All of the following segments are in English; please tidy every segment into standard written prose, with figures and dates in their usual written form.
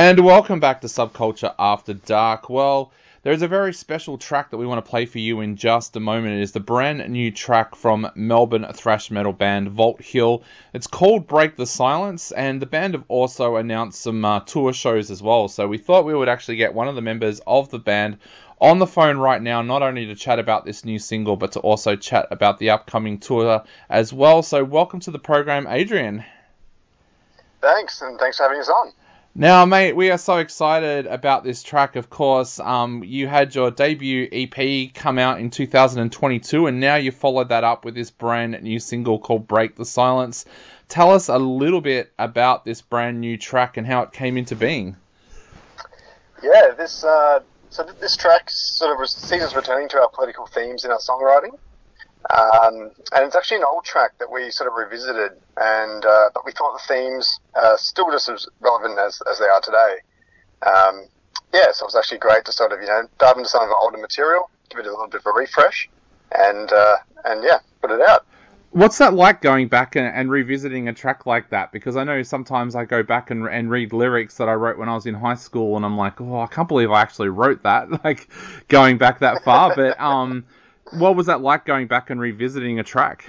And welcome back to Subculture After Dark. Well, there's a very special track that we want to play for you in just a moment. It is the brand new track from Melbourne thrash metal band Vault Hill. It's called Break the Silence, and the band have also announced some tour shows as well. So we thought we would actually get one of the members of the band on the phone right now, not only to chat about this new single, but to also chat about the upcoming tour as well. So welcome to the program, Adrian. Thanks, and thanks for having us on. Now, mate, we are so excited about this track, of course. You had your debut EP come out in 2022, and now you followed that up with this brand new single called Break the Silence. Tell us a little bit about this brand new track and how it came into being. Yeah, this track sort of sees us returning to our political themes in our songwriting. And it's actually an old track that we sort of revisited, and but we thought the themes still just as relevant as they are today. So it was actually great to sort of dive into some of the older material, give it a little bit of a refresh, and put it out. What's that like going back and revisiting a track like that? Because I know sometimes I go back and read lyrics that I wrote when I was in high school, and I'm like, oh, I can't believe I actually wrote that, like going back that far. But what was that like going back and revisiting a track?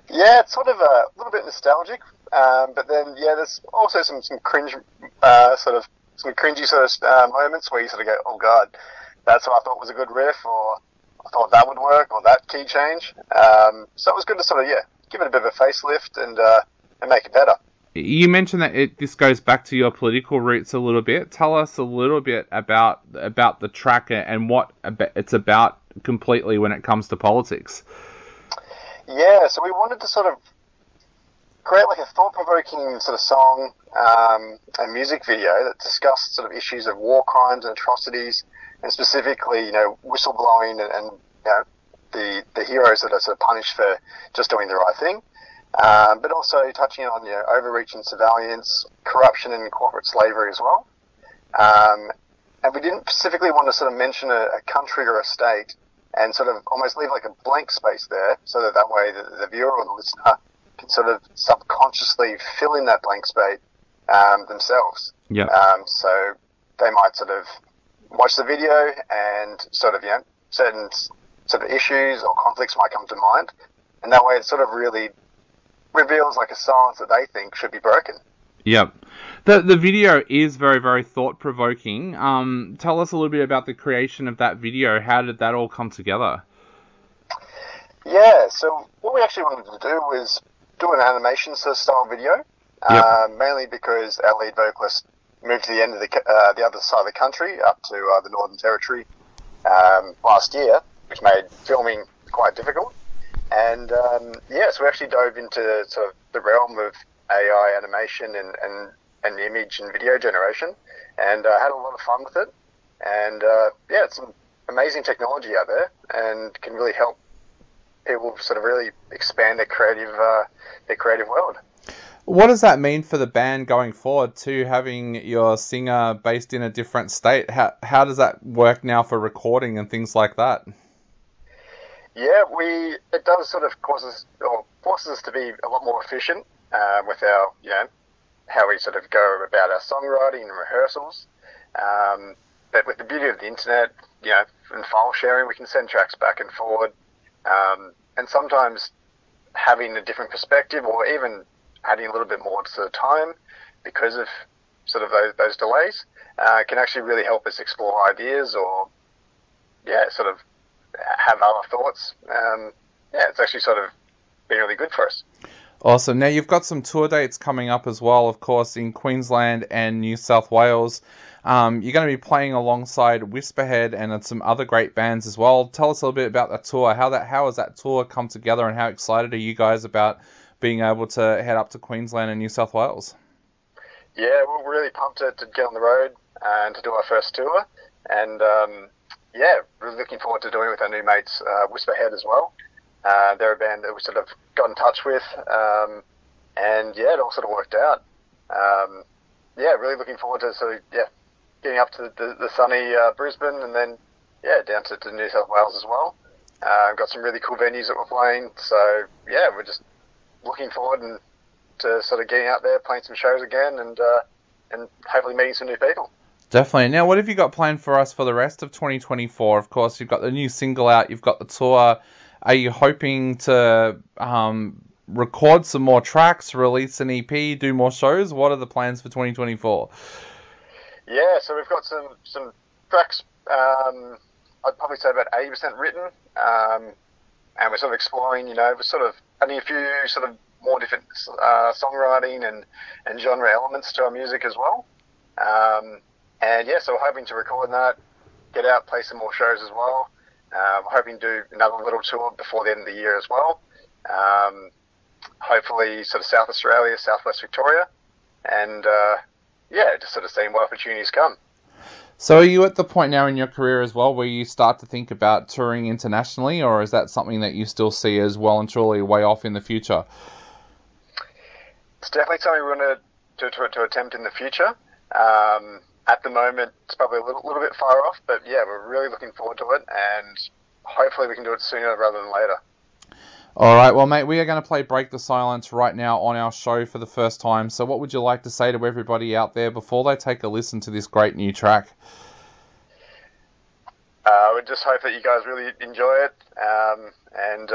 Yeah, it's sort of a little bit nostalgic, but then there's also some cringe, some cringy moments where you sort of go, oh god, that's what I thought was a good riff, or I thought that would work, or that key change. So it was good to sort of give it a bit of a facelift and make it better. You mentioned that this goes back to your political roots a little bit. Tell us a little bit about the track and what it's about completely when it comes to politics. Yeah, so we wanted to sort of create like a thought-provoking sort of song and music video that discussed sort of issues of war crimes and atrocities, and specifically, whistleblowing and the heroes that are sort of punished for just doing the right thing. But also touching on overreach and surveillance, corruption and corporate slavery as well. And we didn't specifically want to sort of mention a country or a state, and sort of almost leave like a blank space there, so that way the viewer or the listener can sort of subconsciously fill in that blank space themselves. Yeah. So they might sort of watch the video and sort of certain sort of issues or conflicts might come to mind, and that way it sort of really reveals like a silence that they think should be broken. Yep. The video is very, very thought-provoking. Tell us a little bit about the creation of that video. How did that all come together? Yeah, so what we actually wanted to do was do an animation style video, mainly because our lead vocalist moved to the end of the other side of the country, up to the Northern Territory last year, which made filming quite difficult. And so we actually dove into sort of the realm of AI animation and image and video generation, and had a lot of fun with it. And it's some amazing technology out there, and can really help people sort of really expand their creative world. What does that mean for the band going forward too, having your singer based in a different state? How does that work now for recording and things like that? Yeah, it does sort of forces us to be a lot more efficient with our, how we sort of go about our songwriting and rehearsals. But with the beauty of the internet, and file sharing, we can send tracks back and forward. And sometimes having a different perspective, or even adding a little bit more to the time because of sort of those delays, can actually really help us explore ideas or, sort of have other thoughts. It's actually sort of been really good for us. Awesome. Now, you've got some tour dates coming up as well, of course, in Queensland and New South Wales. You're going to be playing alongside Whisperhead and some other great bands as well. Tell us a little bit about that tour. How has that tour come together, and how excited are you guys about being able to head up to Queensland and New South Wales? Yeah, we're really pumped to get on the road and to do our first tour. And really looking forward to doing it with our new mates, Whisperhead as well. They're a band that we sort of got in touch with, and it all sort of worked out. Really looking forward to sort of getting up to the sunny Brisbane, and then down to New South Wales as well. Got some really cool venues that we're playing, so we're just looking forward to sort of getting out there, playing some shows again, and and hopefully meeting some new people. Definitely. Now, what have you got planned for us for the rest of 2024? Of course, you've got the new single out, you've got the tour. Are you hoping to record some more tracks, release an EP, do more shows? What are the plans for 2024? Yeah, so we've got some tracks, I'd probably say about 80% written, and we're sort of exploring, we're sort of adding a few sort of more different songwriting and genre elements to our music as well. And yeah, so we're hoping to record that, get out, play some more shows as well. We're hoping to do another little tour before the end of the year as well. Hopefully sort of South Australia, Southwest Victoria, and just sort of seeing what opportunities come. So are you at the point now in your career as well where you start to think about touring internationally, or is that something that you still see as well and truly way off in the future? It's definitely something we're going to attempt in the future. At the moment, it's probably a little bit far off, but yeah, we're really looking forward to it, and hopefully we can do it sooner rather than later. All right, well, mate, we are going to play Break the Silence right now on our show for the first time. So what would you like to say to everybody out there before they take a listen to this great new track? I would just hope that you guys really enjoy it, and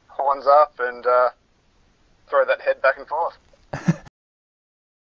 horns up and throw that head back and forth.